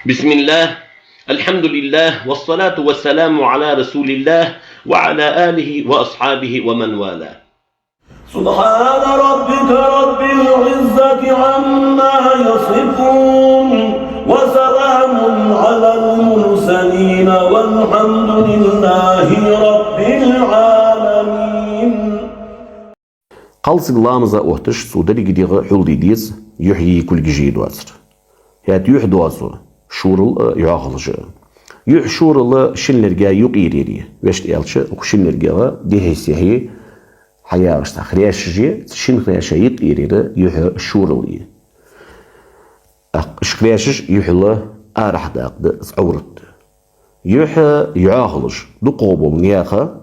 بسم الله الحمد لله والصلاة والسلام على رسول الله وعلى آله وأصحابه ومن والاه. سبحان ربك رب العزة عما يصفون وسلام على المرسلين والحمد لله رب العالمين. قالسقلامزا وقتش سودري قديغة حلديديز يحيي كل جيد واسر هات يحد واسو شورل يعغلجا يح شورل شنلرجا يقيريري وشت يالش وشنلرجا ديهيسيهي حياة خرياشجي شن خرياشا يقيريري يح شورل خرياشج يحلا أرح داقد عورت يح يعغلج دقوبو نياخا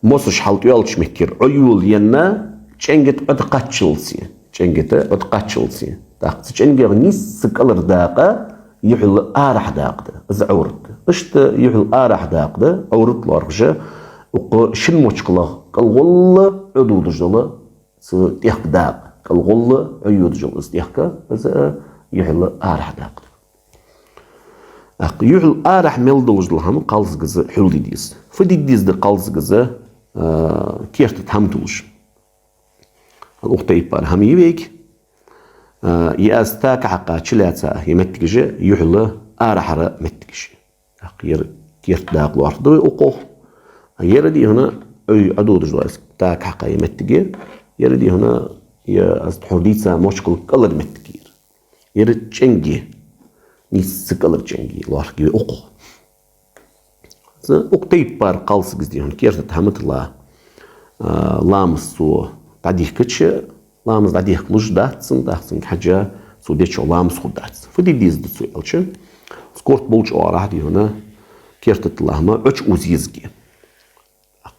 موسش حالت يالش مكير عيول ينا چنگت اتقاتشلسي چنگت اتقاتشلسي داقت چنگه نيس سكالر داقه يحل آرح داقده از عورت اشت يحل آرح داقده عورت لارجه وق شن موچقلا قال والله عدود جلا تيخ داق قال والله عيود جلا استيخكا از يحل آرح داقده يحل آرح ملدل جلا هم قالز گز حل ديز فديك ديز ده قالز گز كيرت تهمتوش الأختيبار هم يبيك يأستاك حقا تشلاتها يمتكجي يحلا آرحرة متكجي ير كيرت داق الأرض وقوه يردي هنا عدود جواز تاك حقا يمتكجي يردي هنا يستحرديتها مشكل كلر متكير يرد چنجي نيس كلر چنجي الأرض وقوه أختيبار قالس جزدي هنا كيرت تهمت الله لامسو تعديه كتش لامز تعديه كلوش داتسن حاجة سوديتش لامز خود داتس فدي ديز دتسو يلش سكورت بولش أوراح دي هنا كيرتت اللهما أش أوزيزجي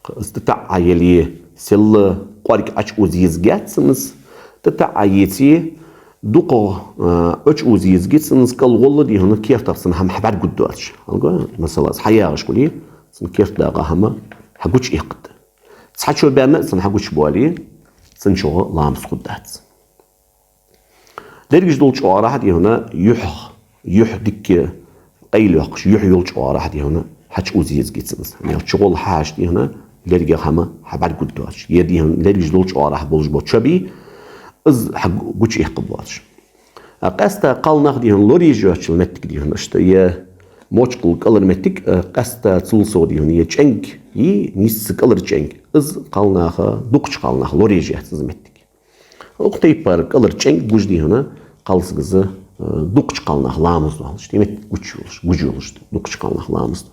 استطاع يلي سل قارك أش أوزيزجات سنس تتعيتي دوقو أش أوزيزجي سنس كالغول دي هنا كيرتر سن هم حبار قدوش مثلا حياة شكولي سن كيرت داقا هما حقوش إيقد صحتشو بيرنا سن حقوش بوالي سنشو لامس خدات درجة دولش أوراح دي هنا يح ديك قيل يقش يح يولش أوراح دي هنا حاج أوزيز جيتسنس يعني شغل حاج دي هنا درجة خما حبار قدوش يدي هنا درجة دولش أوراح بولش بوتشبي إز حق قوش يقبواش قاستا قال ناخدي هنا لوريجوش المتك دي هنا اشتيا موشكل قلر متك قاستا تلصو دي هنا يجنك نيس قلر جنك إز قالناها دوقش قالناها لوريجي هتزمتك أختيبار قلر جنك بوج دي هنا قالس جزء دوقش قالناها لامز نهالش ديمت وجولش دوقش قالناها لامز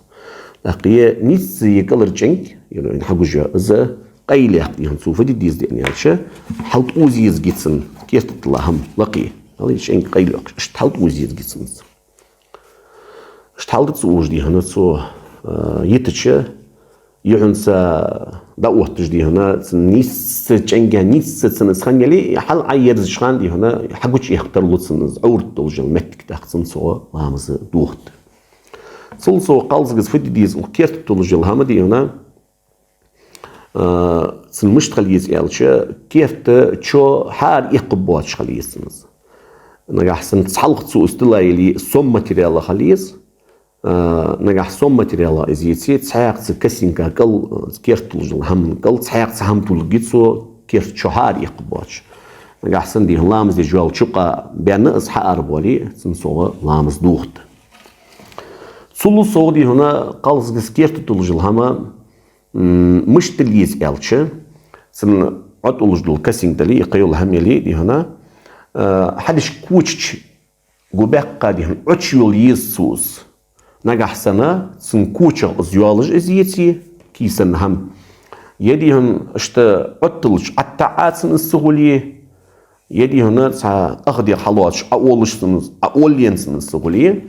لقيه نيس يقلر جنك يعني حقوجا إز قيل يحدي هنسوف دي ديز دي يعني شة حلت أوزيز جيتسن كيف تطلعهم لقيه هذا جنك قيل يقش اشتحلت أوزيز جيتسن اشتحلت سوج دي هنا سو يتشة يعنسا دعوة تجدي هنا نيس جنجا نيس سنس خان يلي حال عيرز شخان دي هنا حقوش يختار لو سنس عورت دولجل متك تاخسن سوا لامز دوخت سلسو قالز جز فدي ديز وكيرت دولجل هما دي هنا سن مشتغل يزيالشا كيرت تشو حار يقبوات شخليس سنس نجح سن تسحلق سو استلا يلي سوم ماتيريال خليس نجح سوم ماتيريال ازيتي تسحاق كسينكا قال كيرت لجل هم قال تسحاق هم تلقيتسو كيرت شهار يقبوش نجح سن دي لامز دي جوال شقا بين اصحى اربولي سنسو لامز دوخت سولو سودي هنا قال كيرت لجل هما مش تليز الشا سن عط لجل كسينكا يقيل هم يلي دي هنا حدش كوتش جوباق دي هنا عطشول يسوس نجح سنة سنكوتشا زيولج ازيتي كي سن هم يديهم اشتا عطلش عطاعات سن السهولية يدي هنا اخدي حلواتش اولش سن اولين سن السهولية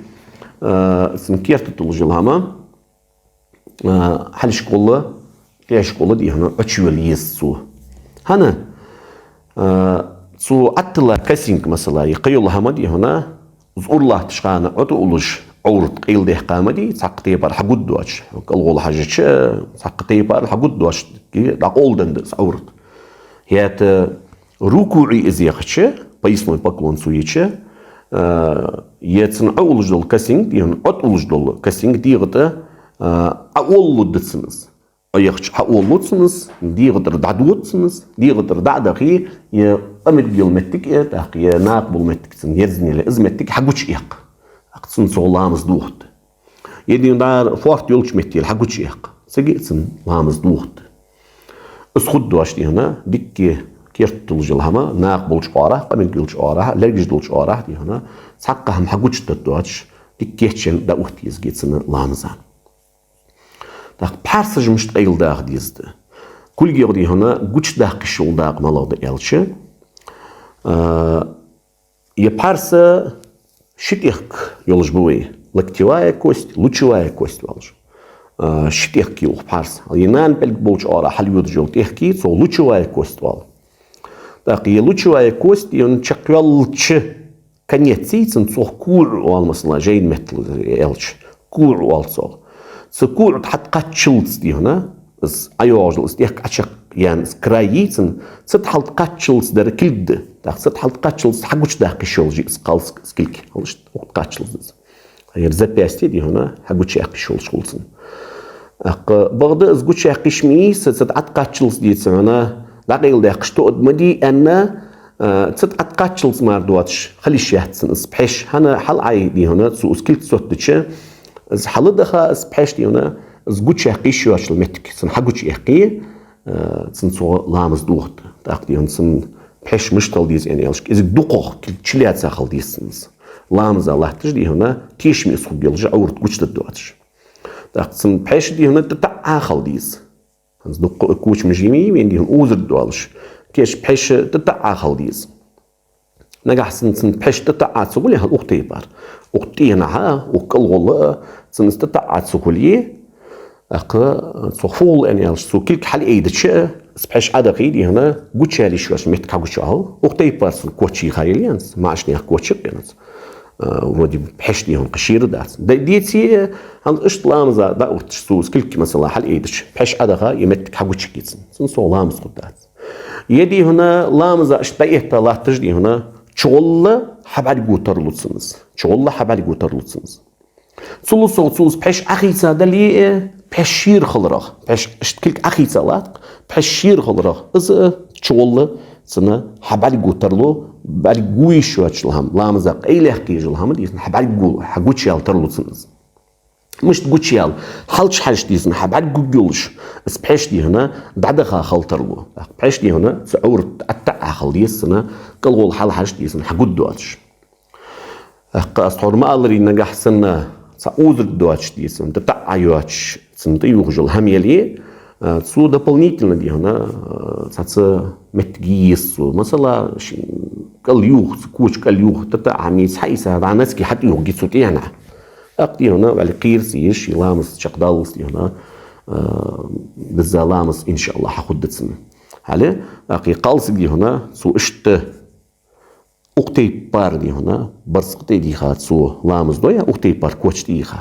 سن كيف تطلج الهما حلش كله ليش كله دي هنا عطشول يسو هنا سو عطلا كاسينك مثلا يقيل الهما دي هنا زور الله تشغانا عطولش عورت قيل ده قامدي ساقتي بار حقود دوش قال حاجة ساقتي بار حقود دوش دا قولدن دس عورت هيات ركوعي ازيخش بايسمو باكلون سويتش يتسن أولج دول كسينج ديهن أولج دول كسينج ديغة أولو دتسنس أيخش أولو تسنس ديغة دعدوتسنس ديغة دعدقي يا أمد بيل متك يا ناقبل متك تسن يرزني لأزمتك حقوش إيق أقصن سولامز دوخت يدي دار فوقت يولش متيل حقوش إيق سجيتسن لامز دوخت اسخد دوش دي هنا ديك كيرت تلج الهما ناقبل شوارع قمن بيل شوارع لرجج دول شوارع دي هنا ساقهم حقوش تدوش ديك كيتشن داوت يزجيتسن لامزان داق بارسج مش تقيل داق ديزد كل جيودي هنا قوش داق الشغل داق مالو يالش يبارسا شتيخ يولج بوي لكتوايا كوست لوتشوايا كوست والج شتيخ كيلو بارس ينان بلك بولج اورا حليود جول تيخكي سو لوتشوايا كوست وال داقي لوتشوايا كوست ين تشقيلش كنيتسي تنصوخ كور وال مثلا جاين مثل يالش كور وال صو سكور تحت قاتشلز دي هنا بس ايوجل استيخ اشق يعني سكرايتن ستحلت قاتشلز در كلد داق ستحلت قاتشلز حقوش داق الشولجي سقالس سكيلك هلش قاتشلز هي زباستي دي هنا حقوش ياق الشول شولسن اق بغض ازقوش ياقش مي ستعت قاتشلز دي تسعنا داقيل داق شتو ادمدي ان ستعت قاتشلز ماردواتش خليش يحتسن اسبحش هنا حل عاي دي هنا سو سكيلك سوتتش از حل دخا اسبحش دي هنا ازقوش ياقش يوش المتك سن حقوش ياقي سن سو لامز دوخت داق دي هن سن بحش مشتل ديز يعني يالش ازق دوقوخ كليات ساخل ديسنز لامز الله تجدي هنا تيش مي اسخو بيلجا اورت قوش تدواتش داق سن بحش دي هنا تتعاخل ديز هنز دوق كوش مجيمي وين دي هن اوزر دوالش تيش بحش تتعاخل ديز نجح سن بحش تتعاخل سوكولي هن اختي بار اختي هنا وكل والله سن تتعاخل سوكولي اق صفول يعني يالش سو كيلك حل ايدتش سبحش عدا قيدي هنا قوتشالي شواش ميت كاغوشاو وقتي بارسن كوتشي خايليانس ما عشني كوتشي بينس ودي بحش دي هون قشير دات ديتي هل اشط لامزا داوت سوس كلك مثلا حل ايدش بحش عدا خا يمت كاغوتشي كيتسن سن سو لامز قدات يدي هنا لامزا اشتايت لا تجدي هنا تشول حبال قوتر لوتسنس تشول حبال قوتر لوتسنس سولوس بحش اخي سادلي بحشير خلرغ بحش اشتكلك اخي سالات بحشير خلرغ از تشول سنه حبال قوترلو بال قويش واتشلهم لامزا قيله قيجلهم دي حبال قو حقوتش يالترلو سنز مش تقوتش يال حلش حلش دي سنه حبال قوجلش اس بحش دي هنا بعدها خلترلو بحش دي هنا سعور اتع خل دي سنه قلغول حل حلش دي سنه حقودواتش قاصور ما الري نجح سنه سأوزر دواتش دي سن تتعيواتش سن تيوخجل هم يلي سو дополнительно دي هنا ساتس متجيس مثلا كاليوخ كوش كاليوخ تتعميس حيسا هذا ناسكي حتى يوخ جيسو تيانا أقدي هنا على قير سيش يلامس شقدالس دي هنا بالزلامس إن شاء الله حخد سن على أقي قالس دي هنا سو اشت اختي بار دي هنا برسقتي دي خات سو لامز دويا اختي بار كوتش دي خا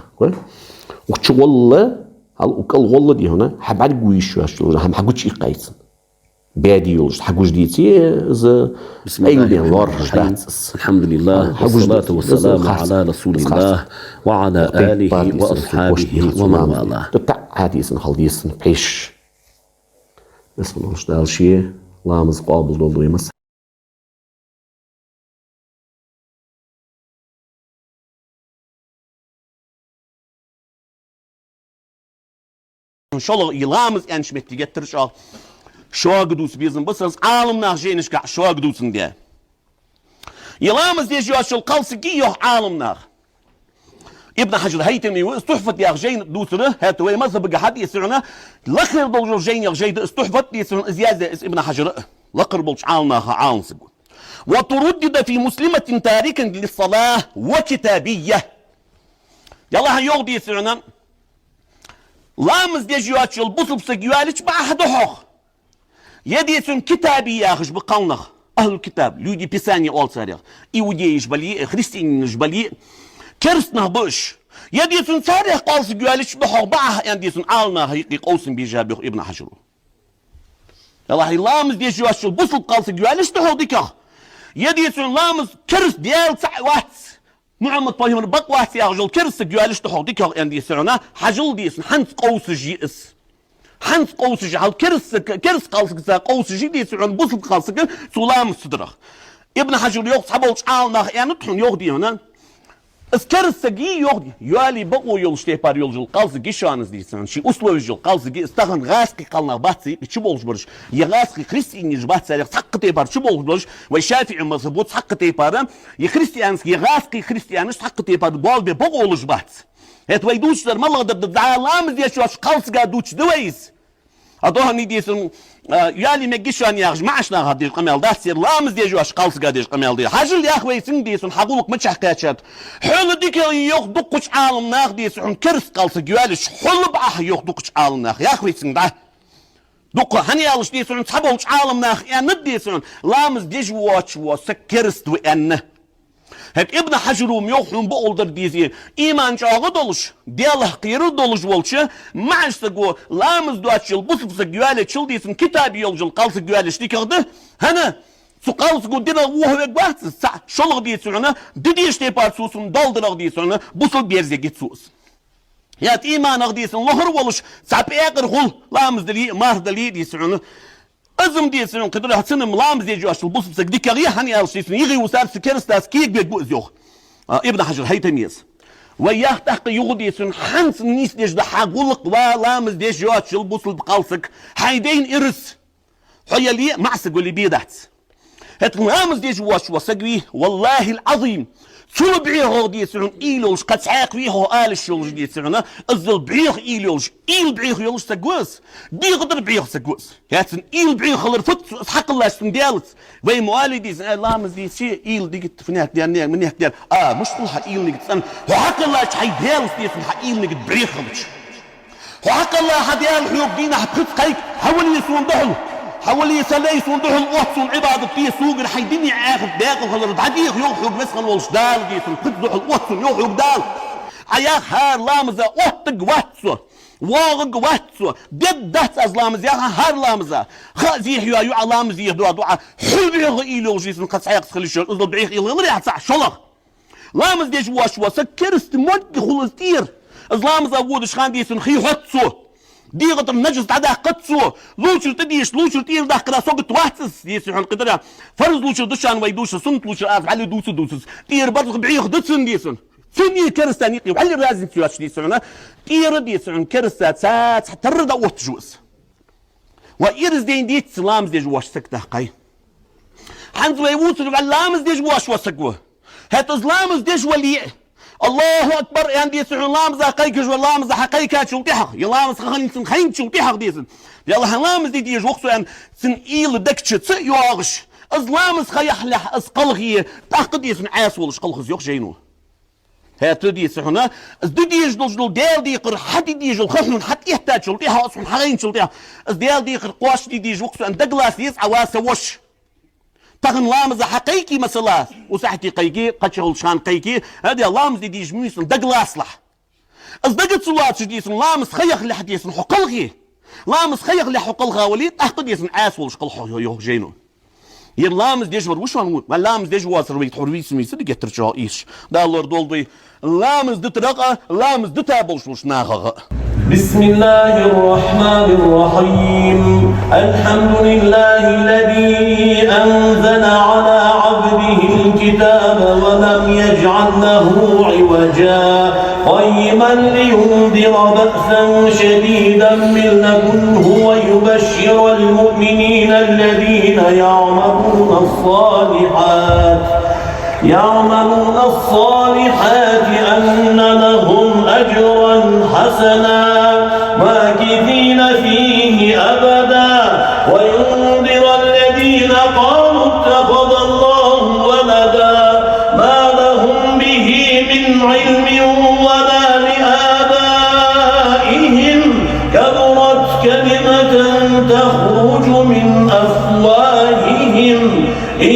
وتشول هل وكل والله دي هنا حبعد قويش هم حقوش يقايس بادي يولش حقوش ديتي از بسم الله الرحمن الحمد لله والصلاة والسلام على رسول الله وعلى آله وأصحابه ومن والاه عادي سن خلديس بيش بس مش دال شيء لامز قابل دول يمس إن شاء الله يلامز أنش متجتر شو قدوس بيزن بس عالم ناخجينش كع شو قدوسن ده يلامز دي جو شو القلس جيو عالم ناخ ابن حجر هيتمي استحفت يا غجين دوسره هاتو مذهب بقى يسرنا لخر دول جين يغجيد استحفت يسرن زياده ابن حجر لقر بولش عالم ناخ عالم سجو وتردد في مسلمة تاركا للصلاة وكتابية يلا هيوغدي يسرنا لامز دي جواتش البصل بسجوالش مع حدوحوخ يديسون كتابي ياخش بقونخ أهل الكتاب لودي بيساني أول ساريخ إيودي يجبلي خريستين يجبلي كرسنا بوش يديسون ساريخ قال سجوالش بحوخ بعه يديسون عالنا هيقي قوسن بيجابيخ ابن حجرو يلا هي لامز دي جواتش البصل قال سجوالش تحو ديكا يديسون لامز كرس ديال وات محمد طيب بق وات يا رجل كرس جوالش تحطيك عندي سرنا حجل ديسن حنس قوس جيس حنس قوس جي هل كرس قالسك قوس جي ديسون بوصل قالسك سلام صدره ابن حجر يوق صحابه وشعالنا يعني تحن يوق دي هنا اسكرس جي يوق يالي بقو يول شتيبار يول جل قالس جيشانز ديسن شي اسلوب جل قالس جي استغن غاسكي قالنا باتسي تشبولش برش يا غاسكي كريستيان يجبات سالك سقطي بار تشبولش برش وشافعي مذهبوت سقطي بار يا كريستيانس يا غاسكي كريستيانش سقطي بار بول بقو جبات هت ويدوش در مالله د لامز يا شو قالس قادوش دويس أضوها نديسن يالي مجيشان ياخج معشنا هادي القمال ده سير لامز دي جواش قالس قاديش قمال دي حاجل يا أخوي سنديسن حقولك ما تحكياتشات حل ديك ياخدو قش عالم ناخ ديسن كرس قالس جوالش حل بقى ياخدو قش عالم ناخ يا أخوي سنده دقة هني يالش ديسن تحبوا قش عالم ناخ يعني نديسن لامز دي جواش وسكرس دوئنه هت ابن حجروم يوحون بقولدر ديزي إيمان شاغ دولش ديال حقير دولش والشه معش تقو لامز دواتشل بصف سجوالي تشل ديسن كتاب يولجل قالس جوالي شتيكرده هنا سو قالس قو دينا وهو يقبات الساعة شلغ ديسونا ديش تيبار سوسن دالدر ديسونا بصل بيرزي جيتسوس يات إيمان أغديسن لهر والش سعب اقر غل لامز دلي مار دلي ديسونا أزم ديسن قدر حسن ملامز يجواش البص بسك ديك غير هني ألشيسن يغي وسار سكرستاس كيك بيجوز يوخ ابن حجر هي تميز وياه تحقي يغديسن حنس نيس ديش ده حقولك ولامز ديش جواش البص بقالسك هيدين إرس حيا لي معسق واللي بيدات هت لامز ديش واش وسقوي والله العظيم شو بعيه ديسن إيلوش قد ساق فيه آل الشلج ديسن أزل بعيه إيلوش إيل بعيه يلوش سقوس بيقدر بعيه سقوس هاتن إيل بعيه خلر فت حق الله سنديالت وي موالي ديسن لامز دي شيء إيل ديك فنيك ديال من هيك ديال مش طلع إيل نيك تسن وحق الله شي ديالس ديسن حق إيل نيك بعيه خلش وحق الله حديال حيوب دينا حبخت قيك حول يسون دهل حولي يسلي صندوق الوطن عبادة في سوق الحيدني عاخد داخل خلر بعديه يوحيوك مسخن والش دال جيسن صندوق الوطن يوحيوك دال عياخ هار لامزة وطق واتسو واغق واتسو دد دهت از لامزة هار لامزة خازيه يا لامزة يهدوا دعاء حلبيه إيلو جيسن قد سعيق سخلي الشر أزل بعيخ إيلو مريح تسع شلغ لامز ديش واشوا سكرست مد خلصتير از لامزة وودش خان ديسن خي حتسو دي غطر نجس تعدا قدسو لوشر تديش لوشر تير ده قدا سوقت واتس يسحن قدرة فرز لوشر دشان ويدوش سنت لوشر آف علي دوسس تير برضو بعيخ دسن ديسن سنية كرستانيقي وعلي رازن سيواش ديسن تير ديسن كرستات سات حتى ردا وقت جوز وإيرز دين ديت سلامز دي جواش سكته قاي حنز ويوصل علامز دي جواش وسقوه هات لامز دي جوالي الله أكبر يعني سعون لامزة قيكش واللامزة حقيقة شلطيحق يلامز خلين خين شلطيحق ديسن يلا لامز دي وقصو يعني سن إيل دكتش يواغش از لامز خيح لح از قلغي تاقد ديسن عاسولش قلغز يوخ جينو هاتو ديسن هنا از ديش دول ديال ديقر حد ديجل خلون حد يحتاج شلطيحق اصلا حقين شلطيحق از ديال ديقر قواش ديج وقصو ان دقلاس يسعى واسا وش تغن لامز حقيقي مثلا وسحتي قيقي قد شغل شان قيقي هذه لامز دي جميسن دقلاس لح از دقت صلات شديسن لامز خيخ لحد يسن حقلغي لامز خيخ لحقلغا ولي تحقد يسن عاسول شقل يوه جينو ير لامز ديجور وش هنقول ما لامز ديجور سرويت حرويس ميس دي جترجا ايش دا لور دولدي لامز دترقه لامز دتابلش وش ناغه بسم الله الرحمن الرحيم الحمد لله الذي أنزل على عبده الكتاب ولم يجعل له عوجا قيما لينذر بأسا شديدا من لدنه ويبشر المؤمنين الذين يعملون الصالحات أن لهم أجرا حسنا ماكثين فيه أبدا وينذر الذين قالوا اتخذ الله ولدا ما لهم به من علم ولا لآبائهم كبرت كلمة تخرج من أفواههم إن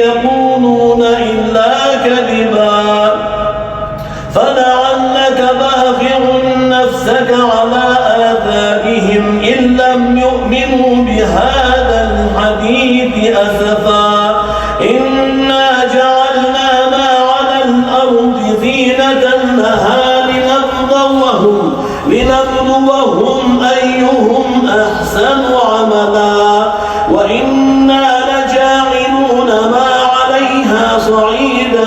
يقولون إلا كذبا فلعلك باخع نفسك على آثارهم إن لم يؤمنوا بهذا الحديث أسفا جعلناها لنبلوهم أيهم أحسن عملا وإنا لجاعلون ما عليها صعيدا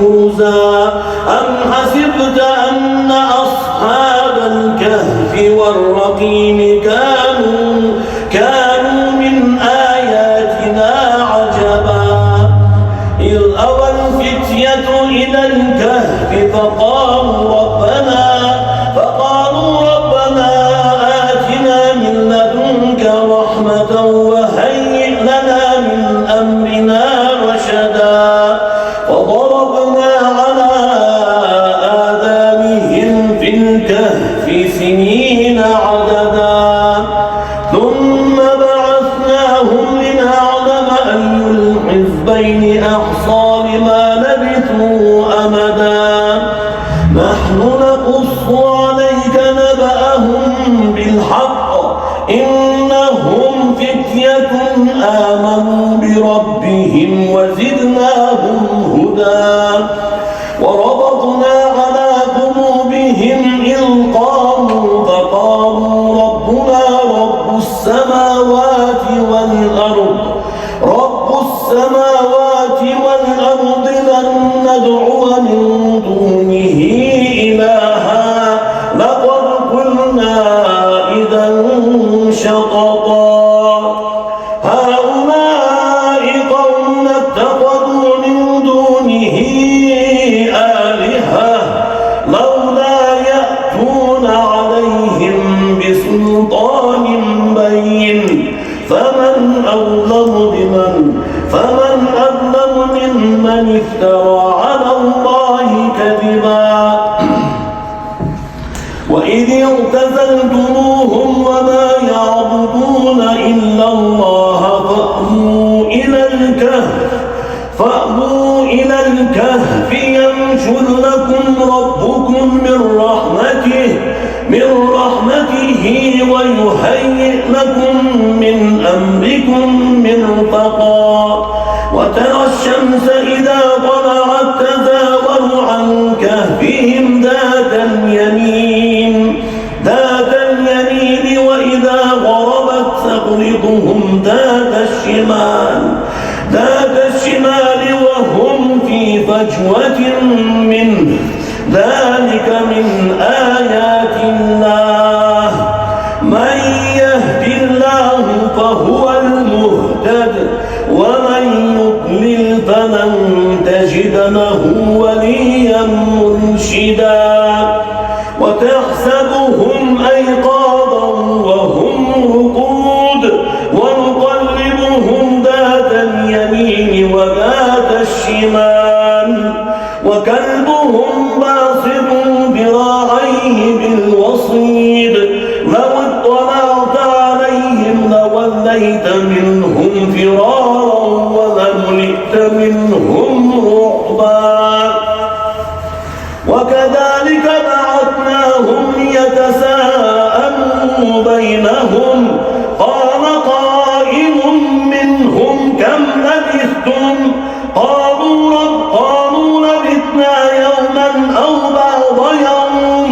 جرزا أم حسبت أن أصحاب الكهف والرقيم كانوا من آياتنا عجبا إذ أوى الفتية إلى الكهف فقالوا ربنا آتنا من لدنك رحمة وهيئ لنا من أمرنا رشدا فضربنا على آذانهم في الكهف سنين عددا ثم بعثناهم لنعلم أي الحزبين أحصى لما لبثوا أمدا نحن نقص عليك نبأهم بالحق إنهم فتية آمنوا بربهم وزدناهم هدى وربطنا على قلوبهم إذ قاموا فقالوا ربنا رب السماوات والأرض لن ندعو من دونه إلها لقد قلنا إذا شططا هؤلاء قوم اتخذوا من دونه آلهة لولا يأتون عليهم بسلطان بين فمن أظلم ممن افترى على الله كذبا وإذ اعتزلتموهم وما يعبدون إلا الله فأووا إلى الكهف ينشر لكم ربكم من رحمته ويهيئ لكم من أمركم مرفقا وترى الشمس إذا طلعت تزاور عن كهفهم ذات اليمين وإذا غربت تقرضهم ذات الشمال وهم في فجوة منه ذلك من آيات الله من يهد الله فهو المهتد ومن يضلل فلن تجد له وليا مرشدا وتحسبهم أيقاظا وهم رقود ونقلبهم ذات اليمين وذات الشمال وكلبهم باسط ذراعيه بالوصيد لو اطلعت عليهم لوليت منهم فرارا ولملئت منهم رعبا وكذلك بعثناهم ليتساءلوا بينهم قال قائل منهم كم لبثتم قالوا لبثنا يوما أو بعض يوم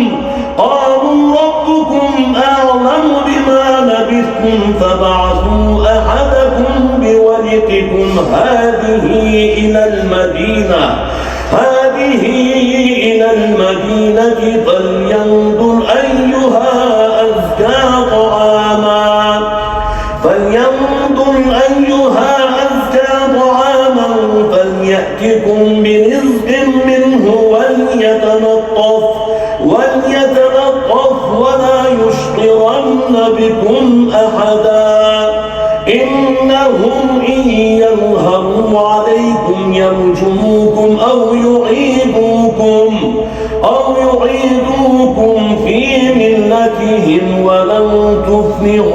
قالوا ربكم أعلم بما لبثتم فبعثوا أحدكم بورقكم هذه إلى المدينة فلينظر أيها أزكى طعاما فليأتكم برزق منه وليتلطف ولا يشعرن بكم أحدا إنهم إن يظهروا عليكم يرجموكم أو يعيدوكم في ملتهم ولن تفلحوا